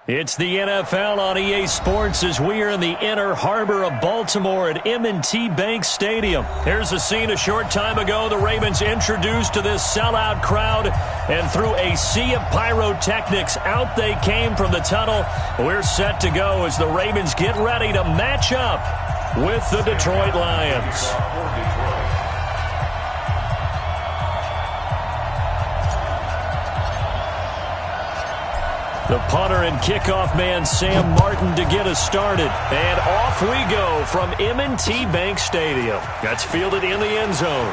It's the NFL on EA Sports as we are in the inner harbor of Baltimore at M&T Bank Stadium. Here's a scene a short time ago. The Ravens introduced to this sellout crowd, and through a sea of pyrotechnics, out they came from the tunnel. We're set to go as the Ravens get ready to match up with the Detroit Lions. The punter and kickoff man, Sam Martin, to get us started. And off we go from M&T Bank Stadium. That's fielded in the end zone.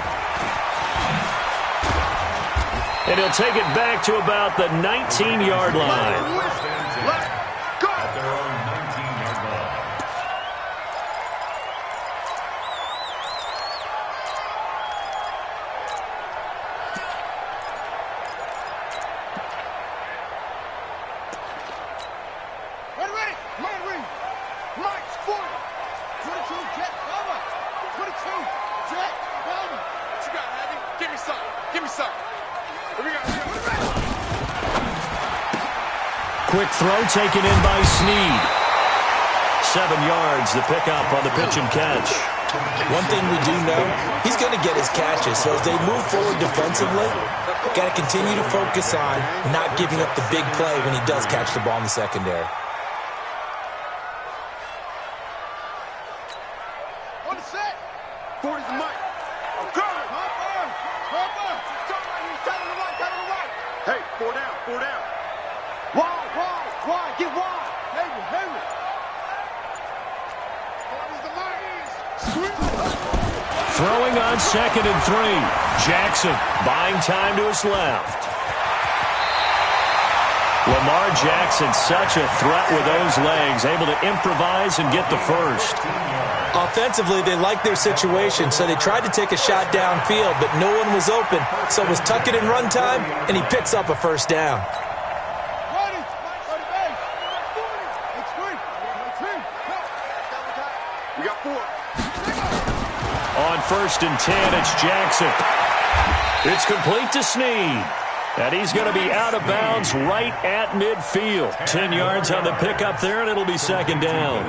And he'll take it back to about the 19-yard line. Quick throw taken in by Snead. 7 yards, the pickup on the pitch and catch. One thing we do know, he's going to get his catches. So as they move forward defensively, got to continue to focus on not giving up the big play when he does catch the ball in the secondary. On the set. 40's the mic. I'm coming. Hey, 4 down, 4 down. Wide, get wide. Henry. Throwing on 2nd and 3. Jackson buying time to his left. Lamar Jackson, such a threat with those legs, able to improvise and get the first. Offensively, they liked their situation, so they tried to take a shot downfield, but no one was open. So it was tuck it in run time, and he picks up a first down. On 1st and 10, it's Jackson. It's complete to Snead. And he's going to be out of bounds right at midfield. 10 yards on the pickup there, and it'll be 2nd down.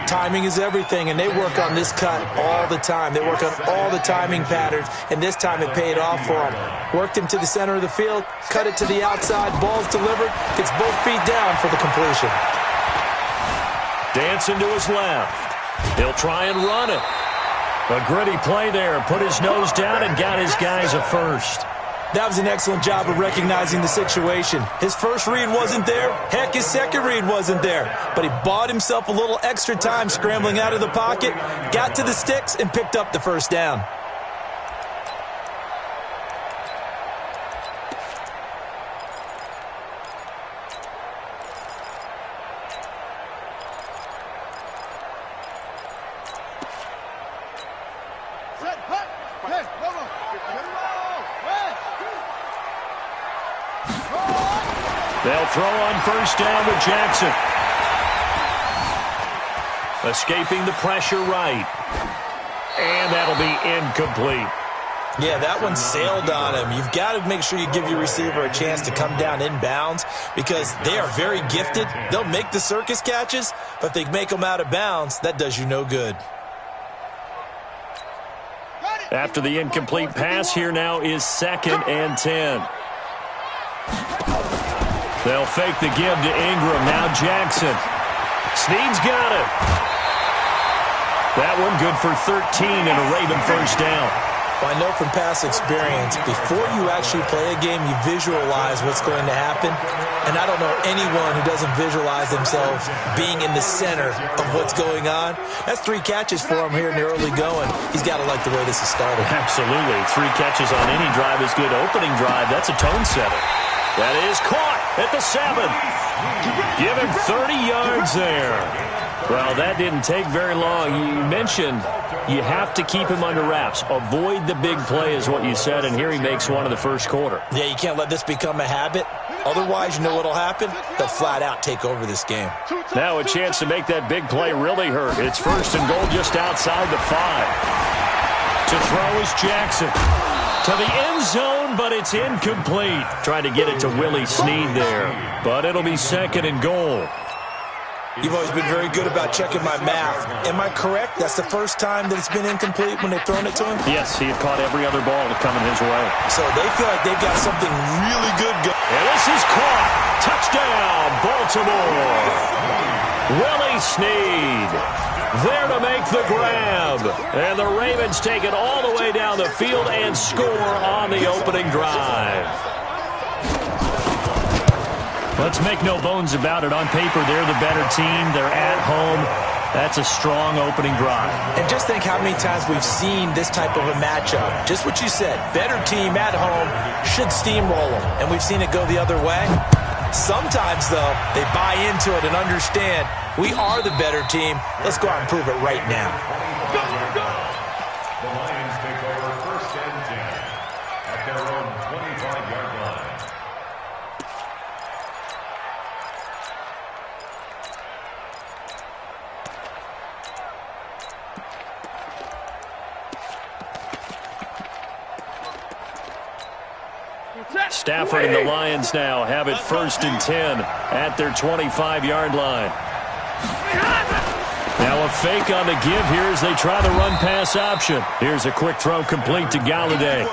Timing is everything, and they work on this cut all the time. They work on all the timing patterns, and this time it paid off for him. Worked him to the center of the field, cut it to the outside, ball's delivered, gets both feet down for the completion. Dancing to his left. He'll try and run it. A gritty play there. Put his nose down and got his guys a first. That was an excellent job of recognizing the situation. His first read wasn't there. Heck, his second read wasn't there. But he bought himself a little extra time scrambling out of the pocket, got to the sticks, and picked up the first down. They'll throw on 1st down with Jackson. Escaping the pressure right. And that'll be incomplete. Yeah, that one sailed on him. You've got to make sure you give your receiver a chance to come down inbounds because they are very gifted. They'll make the circus catches, but if they make them out of bounds, that does you no good. After the incomplete pass, here now is 2nd and 10. They'll fake the give to Ingram. Now Jackson. Snead's got it. That one good for 13 and a Raven first down. Well, I know from past experience, before you actually play a game, you visualize what's going to happen. And I don't know anyone who doesn't visualize themselves being in the center of what's going on. That's 3 catches for him here in the early going. He's got to like the way this is started. Absolutely. 3 catches on any drive is good. Opening drive, that's a tone setter. That is caught at the 7. Give him 30 yards there. Well, that didn't take very long. You mentioned you have to keep him under wraps. Avoid the big play is what you said, and here he makes one in the first quarter. Yeah, you can't let this become a habit. Otherwise, you know what will happen? They'll flat out take over this game. Now a chance to make that big play really hurt. It's 1st and goal just outside the 5. To throw is Jackson. To the end zone, but it's incomplete. Trying to get it to Willie Snead there. But it'll be 2nd and goal. You've always been very good about checking my math. Am I correct? That's the first time that it's been incomplete when they've thrown it to him? Yes, he had caught every other ball coming his way. So they feel like they've got something really good going. And this is caught. Touchdown, Baltimore. Willie Snead there to make the grab. And the Ravens take it all the way down the field and score on the opening drive. Let's make no bones about it. On paper, they're the better team. They're at home. That's a strong opening drive. And just think how many times we've seen this type of a matchup. Just what you said. Better team at home should steamroll them. And we've seen it go the other way. Sometimes, though, they buy into it and understand we are the better team. Let's go out and prove it right now. Go, go. The Lions take over 1st and 10 at their own 25-yard line. Stafford and the Lions now have it 1st and 10 at their 25-yard line. Now a fake on the give here as they try the run-pass option. Here's a quick throw complete to Galladay.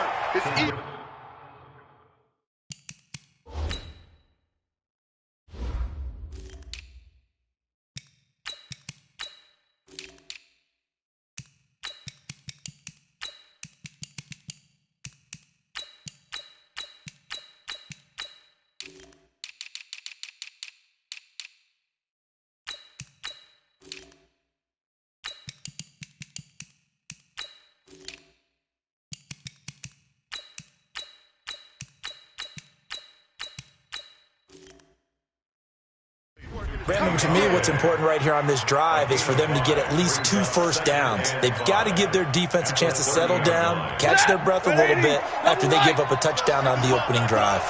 Brandon, to me, what's important right here on this drive is for them to get at least 2 first downs. They've got to give their defense a chance to settle down, catch their breath a little bit after they give up a touchdown on the opening drive.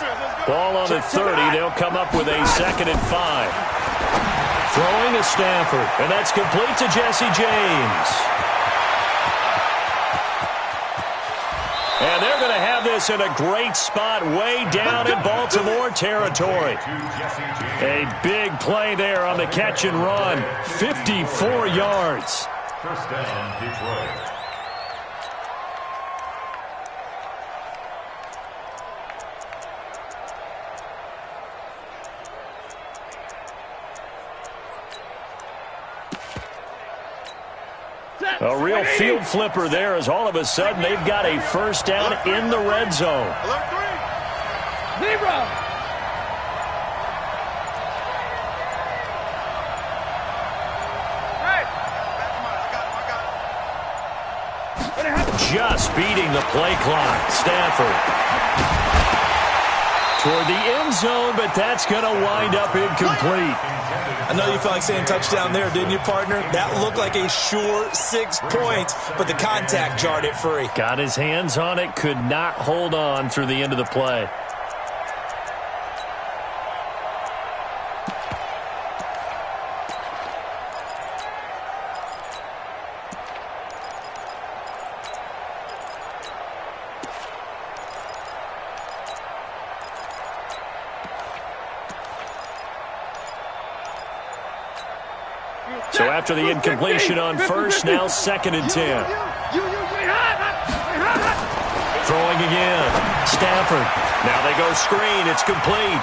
Ball on the 30. They'll come up with a 2nd and 5. Throwing to Stafford, and that's complete to Jesse James. And they're going to have this in a great spot way down in Baltimore territory. A big play there on the catch and run. 54 yards. 1st down, Detroit. A real field flipper there as all of a sudden they've got a 1st down in the red zone. Alert 3. Zebra. Just beating the play clock. Stafford toward the end zone, but that's going to wind up incomplete. I know you felt like saying touchdown there, didn't you, partner? That looked like a sure 6 points, but the contact jarred it free. Got his hands on it, could not hold on through the end of the play. So after the incompletion on 1st, now 2nd and 10. Throwing again. Stafford. Now they go screen. It's complete.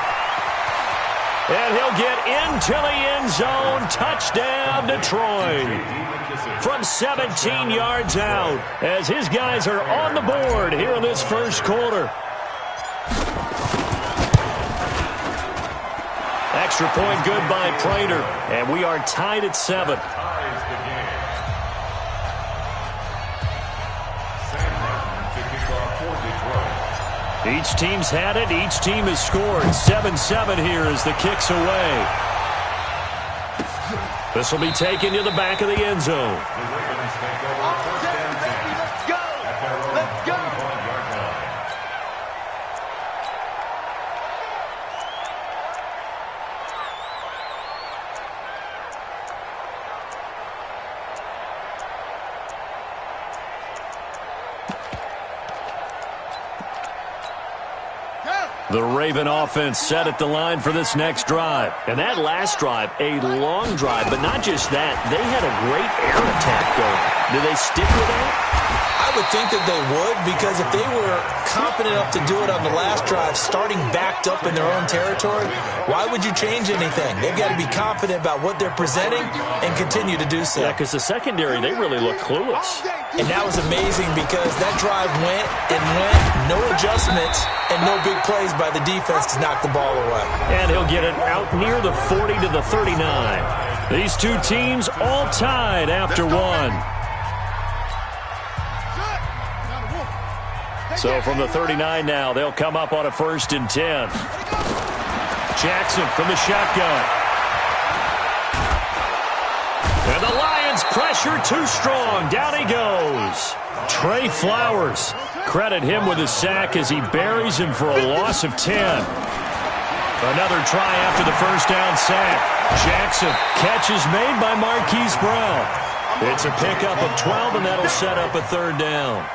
And he'll get into the end zone. Touchdown, Detroit. From 17 yards out as his guys are on the board here in this 1st quarter. Extra point good by Prater, and we are tied at 7. Each team's had it. Each team has scored. 7-7 here as the kick's away. This will be taken to the back of the end zone. Let's go. Let's go. The Raven offense set at the line for this next drive. And that last drive, a long drive, but not just that. They had a great air attack going. Do they stick with that? I would think that they would, because if they were confident enough to do it on the last drive, starting backed up in their own territory, why would you change anything? They've got to be confident about what they're presenting and continue to do so. Yeah, because the secondary, they really look clueless. And that was amazing because that drive went and went, no adjustments, and no big plays by the defense to knock the ball away. And he'll get it out near the 40 to the 39. These two teams all tied after one. So from the 39 now, they'll come up on a 1st and 10. Jackson from the shotgun. And the Lions pressure too strong. Down he goes. Trey Flowers. Credit him with his sack as he buries him for a loss of 10. Another try after the first down sack. Jackson. Catch is made by Marquise Brown. It's a pickup of 12, and that'll set up a 3rd down.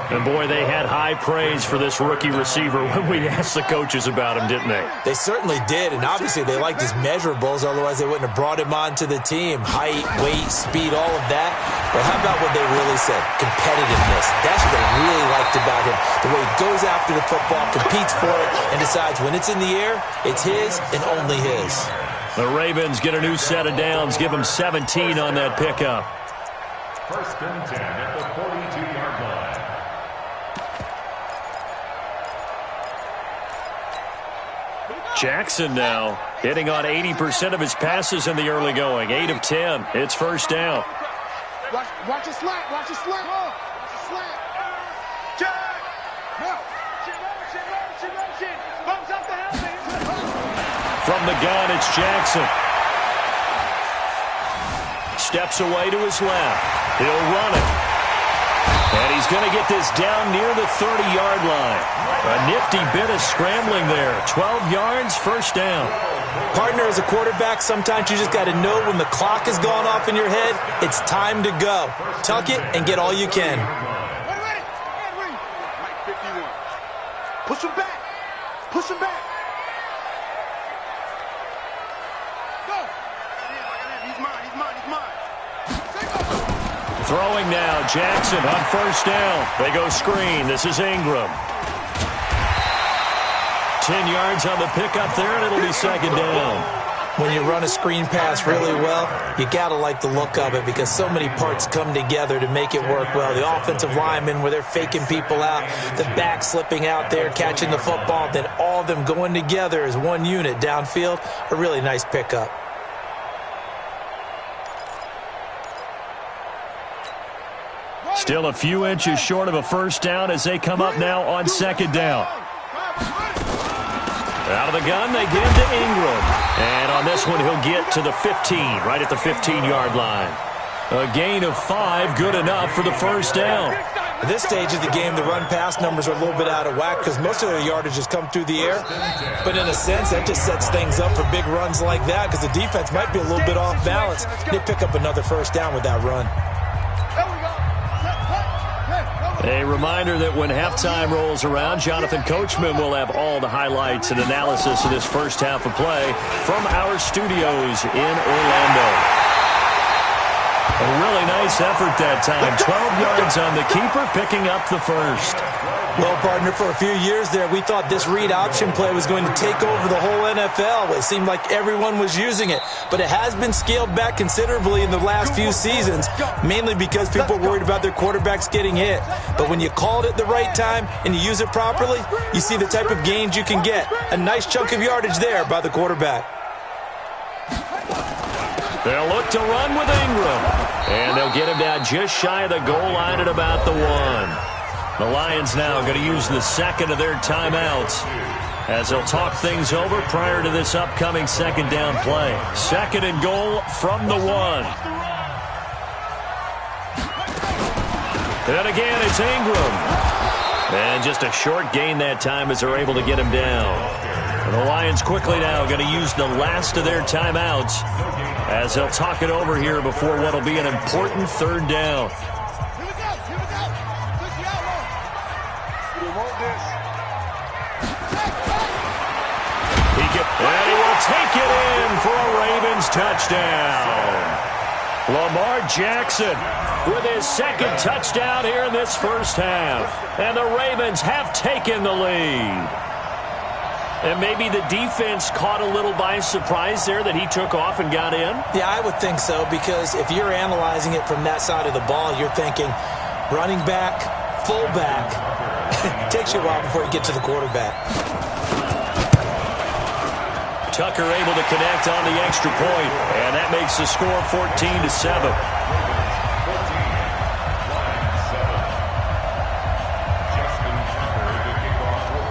And, boy, they had high praise for this rookie receiver when we asked the coaches about him, didn't they? They certainly did, and obviously they liked his measurables. Otherwise, they wouldn't have brought him onto the team. Height, weight, speed, all of that. But how about what they really said? Competitiveness. That's what they really liked about him. The way he goes after the football, competes for it, and decides when it's in the air, it's his and only his. The Ravens get a new set of downs, give them 17 on that pickup. 1st and 10 at the 42-yard line. Jackson now hitting on 80% of his passes in the early going. 8 of 10. It's 1st down. Watch it slant. Watch it slant. Watch it slant. Jack. No. Motion. Bumps up the helmet. From the gun, it's Jackson. Steps away to his left. He'll run it. And he's going to get this down near the 30-yard line. A nifty bit of scrambling there. 12 yards, 1st down. Partner, as a quarterback, sometimes you just got to know when the clock has gone off in your head, it's time to go. Tuck it and get all you can. Ready. 51. Push him back. Push him back. Go. He's mine. Throwing now, Jackson on 1st down. They go screen. This is Ingram. 10 yards on the pickup there, and it'll be 2nd down. When you run a screen pass really well, you got to like the look of it because so many parts come together to make it work well. The offensive linemen, where they're faking people out, the back slipping out there, catching the football, then all of them going together as one unit downfield. A really nice pickup. Still a few inches short of a 1st down as they come up now on 2nd down. Out of the gun, they give to Ingram. And on this one, he'll get to the 15, right at the 15-yard line. A gain of 5, good enough for the 1st down. At this stage of the game, the run-pass numbers are a little bit out of whack because most of their yardage has come through the air. But in a sense, that just sets things up for big runs like that because the defense might be a little bit off balance. They pick up another 1st down with that run. A reminder that when halftime rolls around, Jonathan Coachman will have all the highlights and analysis of this first half of play from our studios in Orlando. A really nice effort that time. 12 yards on the keeper, picking up the 1st. Well, partner, for a few years there, we thought this read option play was going to take over the whole NFL. It seemed like everyone was using it, but it has been scaled back considerably in the last few seasons, mainly because people are worried about their quarterbacks getting hit. But when you call it at the right time and you use it properly, you see the type of gains you can get. A nice chunk of yardage there by the quarterback. They'll look to run with Ingram, and they'll get him down just shy of the goal line at about the 1. The Lions now going to use the 2nd of their timeouts as they'll talk things over prior to this upcoming 2nd down play. 2nd and goal from the 1. And again, it's Ingram. And just a short gain that time as they're able to get him down. And the Lions quickly now going to use the last of their timeouts as they'll talk it over here before what will be an important 3rd down. take it. And he will take it in for a Ravens touchdown. Lamar Jackson with his second touchdown here in this first half. And the Ravens have taken the lead. And maybe the defense caught a little by surprise there that he took off and got in? Yeah, I would think so, because if you're analyzing it from that side of the ball, you're thinking running back, fullback. It takes you a while before you get to the quarterback. Tucker able to connect on the extra point, and that makes the score 14-7.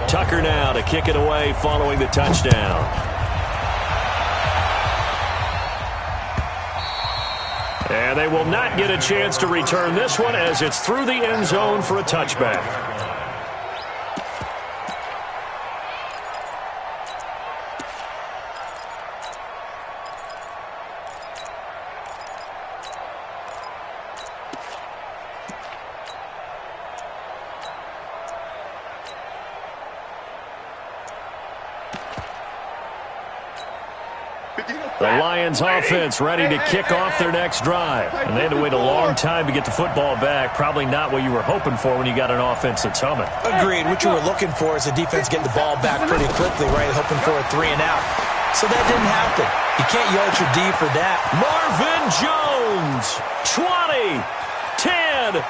Tucker now to kick it away following the touchdown. And they will not get a chance to return this one as it's through the end zone for a touchback. The Lions offense ready to kick off their next drive. And they had to wait a long time to get the football back. Probably not what you were hoping for when you got an offense that's humming. Agreed. What you were looking for is the defense getting the ball back pretty quickly, right? Hoping for a 3 and out. So that didn't happen. You can't yell at your D for that. Marvin Jones, 20, 10.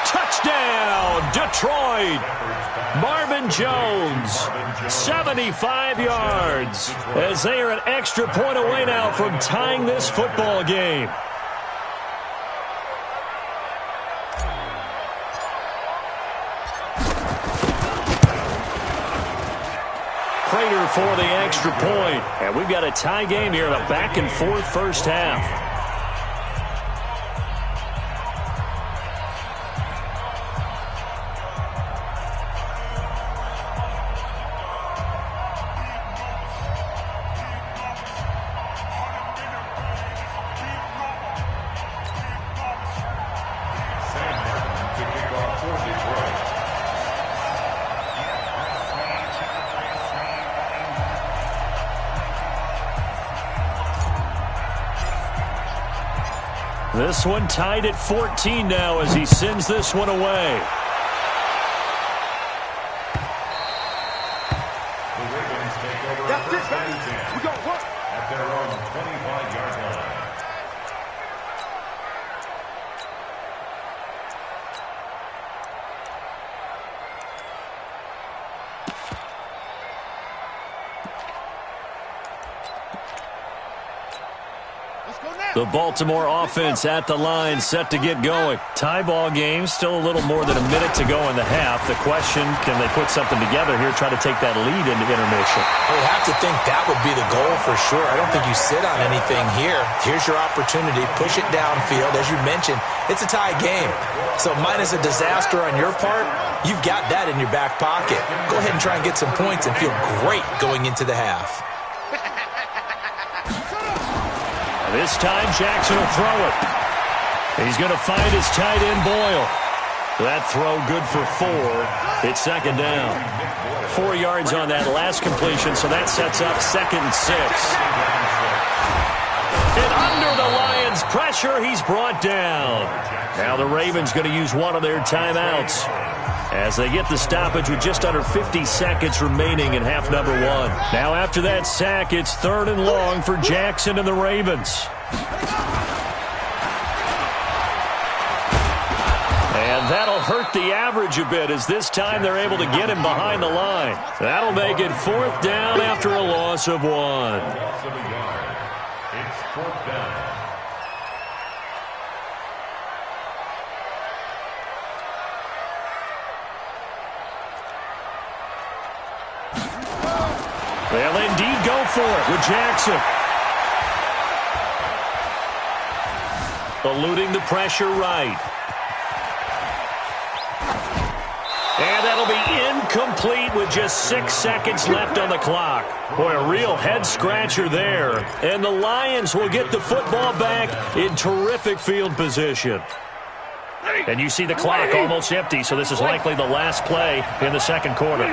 Touchdown, Detroit. Marvin Jones, 75 yards, as they are an extra point away now from tying this football game. Prater for the extra point. And we've got a tie game here in a back-and-forth first half. This one tied at 14 now as he sends this one away. The Ravens take over first and 10 We got what? at their own 25-yard line. The Baltimore offense at the line, set to get going. Tie ball game, still a little more than a minute to go in the half. The question, can they put something together here, try to take that lead into intermission? I would have to think that would be the goal for sure. I don't think you sit on anything here. Here's your opportunity. Push it downfield. As you mentioned, it's a tie game. So minus a disaster on your part, you've got that in your back pocket. Go ahead and try and get some points and feel great going into the half. This time, Jackson will throw it. He's going to find his tight end, Boyle. That throw good for 4. It's second down. 4 yards on that last completion, so that sets up 2nd and 6. And under the Lions' pressure, he's brought down. Now the Ravens going to use one of their timeouts as they get the stoppage with just under 50 seconds remaining in half number 1. Now after that sack, it's 3rd and long for Jackson and the Ravens. And that'll hurt the average a bit as this time they're able to get him behind the line. That'll make it 4th down after a loss of 1. Loss of a yard. It's 4th down. They'll indeed go for it with Jackson. Eluding the pressure right. And that'll be incomplete with just 6 seconds left on the clock. Boy, a real head-scratcher there. And the Lions will get the football back in terrific field position. And you see the clock almost empty, so this is likely the last play in the second quarter.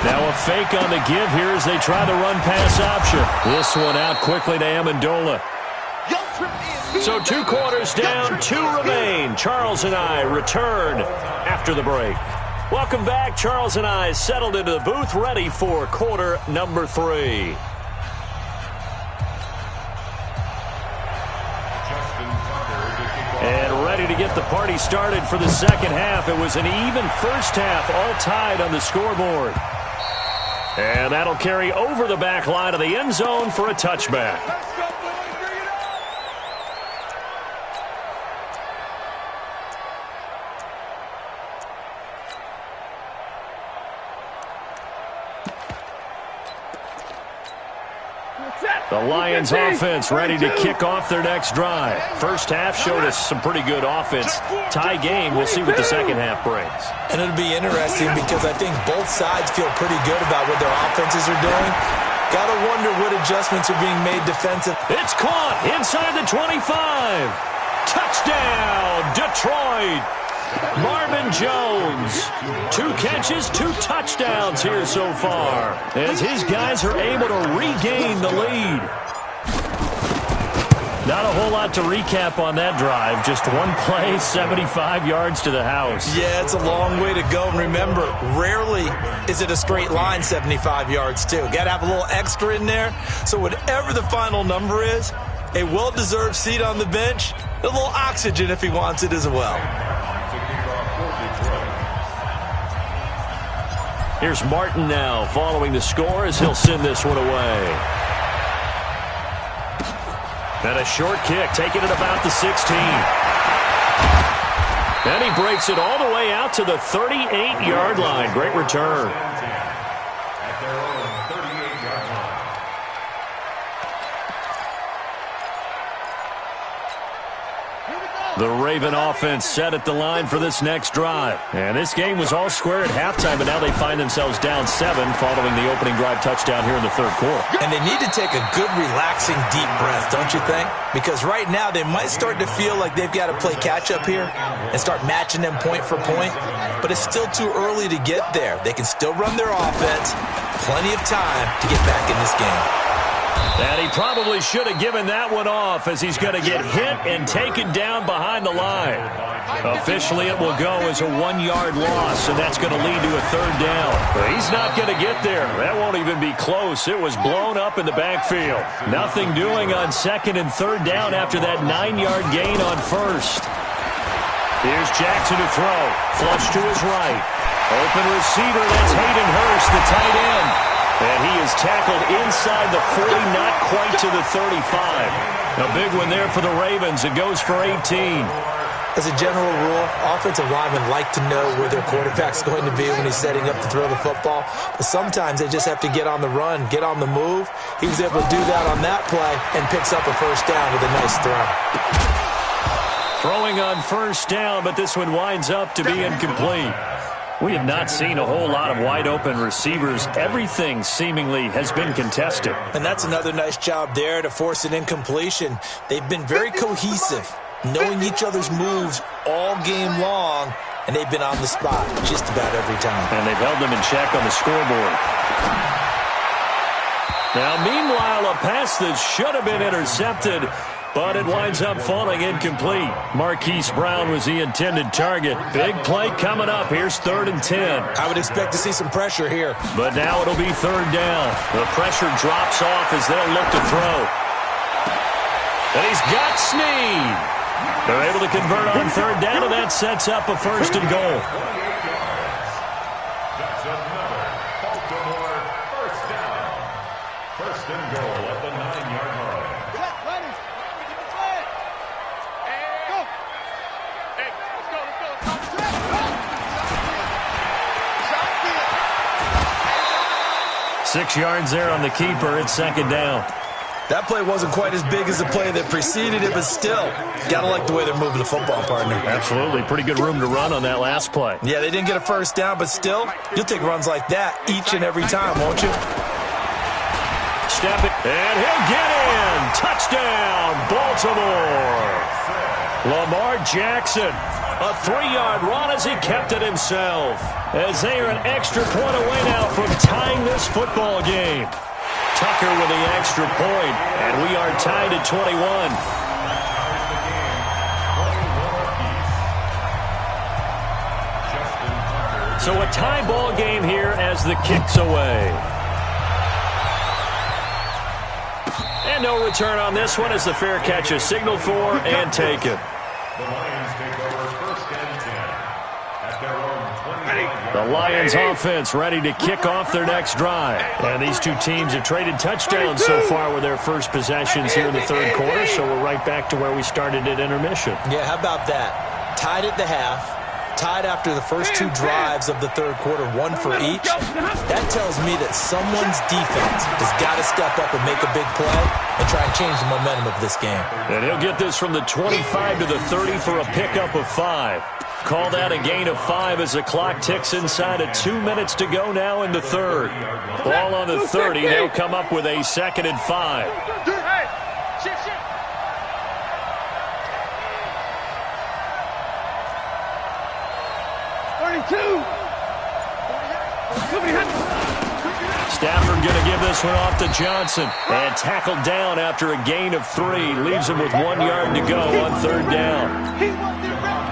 Now a fake on the give here as they try the run-pass option. This one out quickly to Amendola. So 2 quarters down, 2 remain. Charles and I return after the break. Welcome back. Charles and I settled into the booth, ready for quarter number 3. And ready to get the party started for the second half. It was an even first half, all tied on the scoreboard. And that'll carry over the back line of the end zone for a touchback. The Lions offense ready to kick off their next drive. First half showed us some pretty good offense. Tie game. We'll see what the second half brings. And it'll be interesting because I think both sides feel pretty good about what their offenses are doing. Got to wonder what adjustments are being made defensive. It's caught inside the 25. Touchdown, Detroit. Marvin Jones, 2 catches, 2 touchdowns here so far, as his guys are able to regain the lead. Not a whole lot to recap on that drive. Just one play, 75 yards to the house. Yeah, it's a long way to go. And remember, rarely is it a straight line 75 yards, too. Got to have a little extra in there. So whatever the final number is, a well-deserved seat on the bench, a little oxygen if he wants it as well. Here's Martin now following the score as he'll send this one away. And a short kick, taking it about the 16. And he breaks it all the way out to the 38-yard line. Great return. The Raven offense set at the line for this next drive. And this game was all square at halftime, but now they find themselves down 7 following the opening drive touchdown here in the third quarter. And they need to take a good, relaxing, deep breath, don't you think? Because right now they might start to feel like they've got to play catch-up here and start matching them point for point. But it's still too early to get there. They can still run their offense. Plenty of time to get back in this game. And he probably should have given that one off as he's going to get hit and taken down behind the line. Officially, it will go as a 1-yard loss, and that's going to lead to a third down. But he's not going to get there. That won't even be close. It was blown up in the backfield. Nothing doing on second and third down after that 9-yard gain on first. Here's Jackson to throw. Flush to his right. Open receiver, that's Hayden Hurst, the tight end. And he is tackled inside the 40, not quite to the 35. A big one there for the Ravens. It goes for 18. As a general rule, offensive linemen like to know where their quarterback's going to be when he's setting up to throw the football. But sometimes they just have to get on the run, get on the move. He was able to do that on that play and picks up a first down with a nice throw. Throwing on first down, but this one winds up to be incomplete. We have not seen a whole lot of wide-open receivers. Everything seemingly has been contested. And that's another nice job there to force an incompletion. They've been very cohesive, knowing each other's moves all game long, and they've been on the spot just about every time. And they've held them in check on the scoreboard. Now, meanwhile, a pass that should have been intercepted, but it winds up falling incomplete. Marquise Brown was the intended target. Big play coming up. Here's 3rd and 10. I would expect to see some pressure here. But now it'll be 3rd down. The pressure drops off as they'll look to throw. And he's got Snead. They're able to convert on 3rd down, and that sets up a 1st and goal. That's another Baltimore first down. 1st and goal at the 9-yard line. Six yards there on the keeper. It's 2nd down. That play wasn't quite as big as the play that preceded it, but still, got to like the way they're moving the football, partner. Absolutely. Pretty good room to run on that last play. Yeah, they didn't get a 1st down, but still, you'll take runs like that each and every time, won't you? Step it, and he'll get in. Touchdown, Baltimore. Lamar Jackson A 3-yard run as he kept it himself. As they are an extra point away now from tying this football game. Tucker with the extra point, and we are tied at 21. So a tie ball game here as the kick's away. And no return on this one as the fair catch is signaled for and taken. The Lions take over first and 10 at their own 20. The Lions offense ready to kick off their next drive. And these two teams have traded touchdowns so far with their first possessions here in the third quarter, so we're right back to where we started at intermission. Yeah, how about that? Tied at the half. Tied after the first two drives of the third quarter, one for each. That tells me that someone's defense has got to step up and make a big play and try and change the momentum of this game. And he'll get this from the 25 to the 30 for a pickup of 5. Call that a gain of 5 as the clock ticks inside of 2 minutes to go now in the third. Ball on the 30. They'll come up with a 2nd and 5. 32. Stafford going to give this one off to Johnson. And tackled down after a gain of 3. Leaves him with 1 yard to go on third down.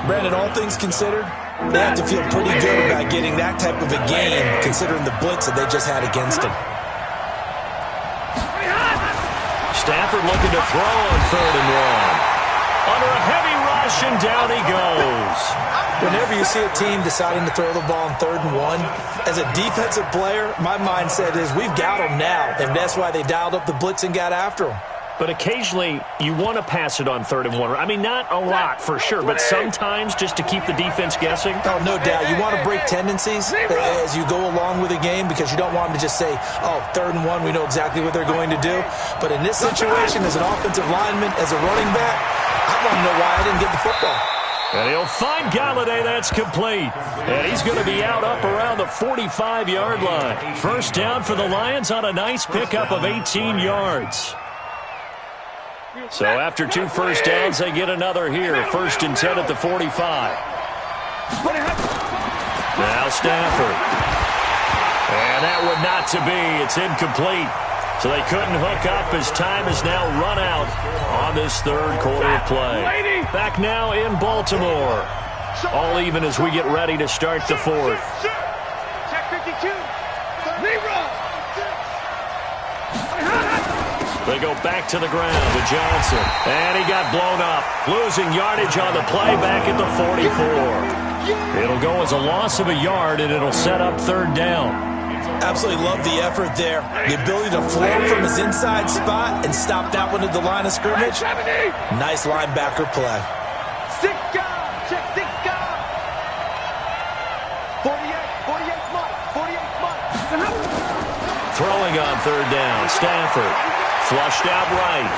Brandon, all things considered, they have to feel pretty good about getting that type of a gain considering the blitz that they just had against them. Stafford looking to throw on 3rd and 1. Under a heavy rush, and down he goes. Whenever you see a team deciding to throw the ball on 3rd and 1, as a defensive player, my mindset is we've got them now, and that's why they dialed up the blitz and got after them. But occasionally, you want to pass it on 3rd and 1. I mean, not a lot for sure, but sometimes just to keep the defense guessing. Oh, no doubt. You want to break tendencies as you go along with a game because you don't want them to just say, oh, 3rd and 1, we know exactly what they're going to do. But in this situation, as an offensive lineman, as a running back, I want to know why I didn't get the football. And he'll find Galladay. That's complete. And he's going to be out up around the 45-yard line. First down for the Lions on a nice pickup of 18 yards. So after 2 first downs, they get another here. 1st and 10 at the 45. Now Stafford. And that would not to be. It's incomplete. So they couldn't hook up as time is now run out on this third quarter of play. Back now in Baltimore. All even as we get ready to start the fourth. Check 52. They go back to the ground to Johnson. And he got blown up. Losing yardage on the play back at the 44. It'll go as a loss of a yard, and it'll set up 3rd down. Absolutely love the effort there. The ability to flow from his inside spot and stop that one at the line of scrimmage. Nice linebacker play. 6 guard. Check 6 guard. 48 Mike. 48 Mike. Throwing on 3rd down. Stafford. Flushed out right.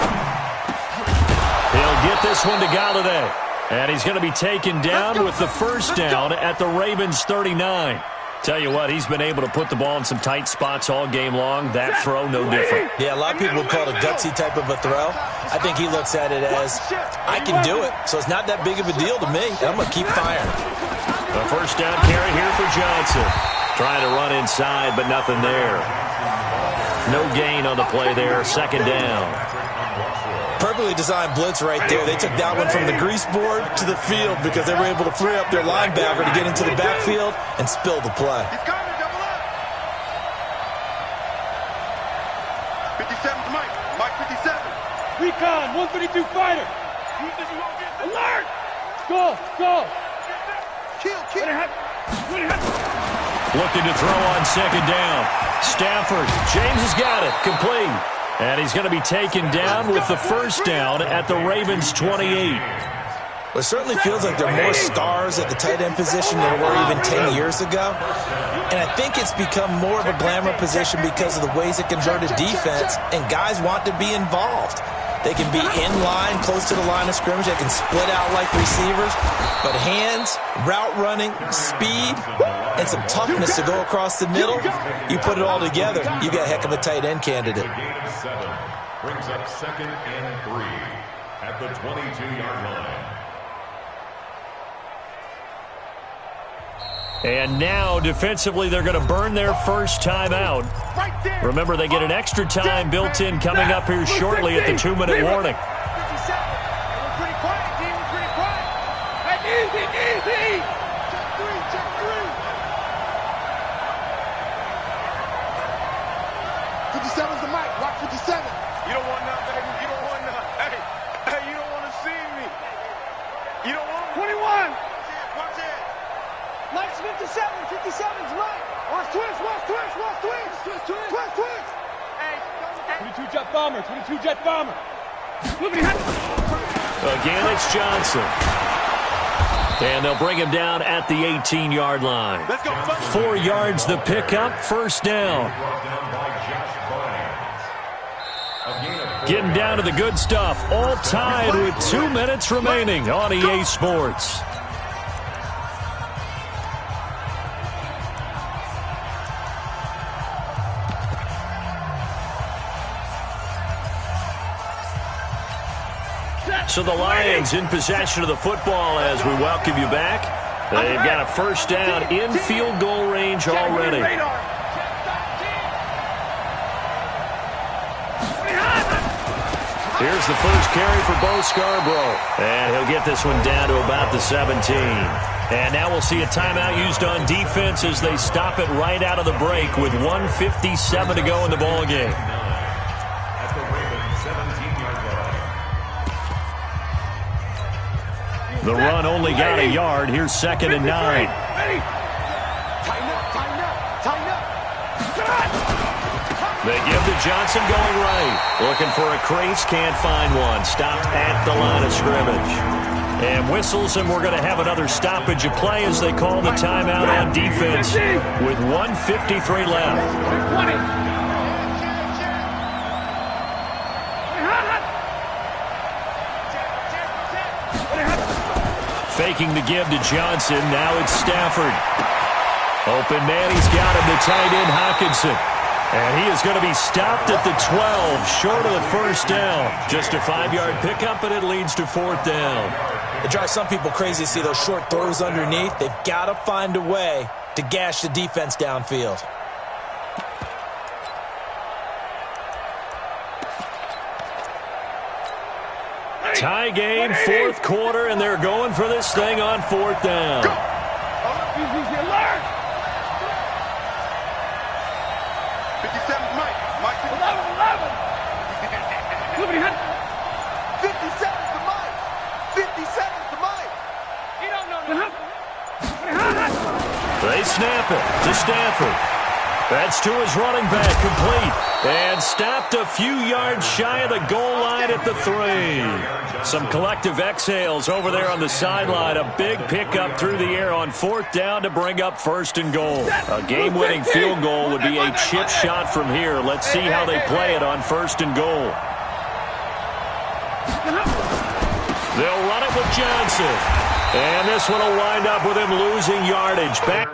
He'll get this one to Galladay. And he's going to be taken down with the first down at the Ravens' 39. Tell you what, he's been able to put the ball in some tight spots all game long. That throw, no different. Yeah, a lot of people would call it a gutsy type of a throw. I think he looks at it as, I can do it, so it's not that big of a deal to me, and I'm going to keep firing. The first down carry here for Johnson. Trying to run inside, but nothing there. No gain on the play there. 2nd down. Perfectly designed blitz right there. They took that one from the grease board to the field because they were able to free up their linebacker to get into the backfield and spill the play. He's coming, double up. 57's Mike. Mike 57. Recon, 152 fighter. Alert! Go. Kill. Looking to throw on 2nd down. Stafford. James has got it. Complete. And he's going to be taken down with the first down at the Ravens' 28. Well, it certainly feels like there are more stars at the tight end position than there were even 10 years ago. And I think it's become more of a glamour position because of the ways it can hurt a defense, and guys want to be involved. They can be in line, close to the line of scrimmage. They can split out like receivers. But hands, route running, speed, and some toughness to go across the middle, you put it all together, you got a heck of a tight end candidate. Brings up 2nd and 3 at the 22-yard line. And now, defensively, they're going to burn their first timeout. Remember, they get an extra time built in coming up here shortly at the 2-minute warning. 57. We're pretty quiet, team. We're pretty quiet. Hey, easy. Check three. 57's the mic. Watch 57. You don't want none, baby. You don't want none. Hey, you don't want to see me. You don't want 21. Watch it. Mike's 57. 57's Mike. Watch twist. Hey. 22 jet bomber. Again, it's Johnson. And they'll bring him down at the 18-yard line. Let's go. 4 yards the pickup, first down. Getting down to the good stuff. All tied with 2 minutes remaining on EA Sports. So the Lions in possession of the football as we welcome you back. They've got a first down in field goal range already. Here's the first carry for Bo Scarborough. And he'll get this one down to about the 17. And now we'll see a timeout used on defense as they stop it right out of the break with 1:57 to go in the ballgame. The run only got a yard. Here's 2nd and 9. Tighten up. They give to Johnson going right. Looking for a crease, can't find one. Stopped at the line of scrimmage. And whistles, and we're going to have another stoppage of play as they call the timeout on defense with 1:53 left. Faking the give to Johnson. Now it's Stafford. Open man, he's got him. The tight end, Hockenson. And he is going to be stopped at the 12, short of the first down. Just a 5-yard pickup, and it leads to 4th down. It drives some people crazy to see those short throws underneath. They've got to find a way to gash the defense downfield. Tie game, 4th quarter, and they're going for this thing on 4th down. They snap it to Stafford. That's to his running back, complete. And stopped a few yards shy of the goal line at the 3. Some collective exhales over there on the sideline. A big pickup through the air on 4th down to bring up 1st and goal. A game-winning field goal would be a chip shot from here. Let's see how they play it on 1st and goal. They'll run it with Johnson. And this one will wind up with him losing yardage. Back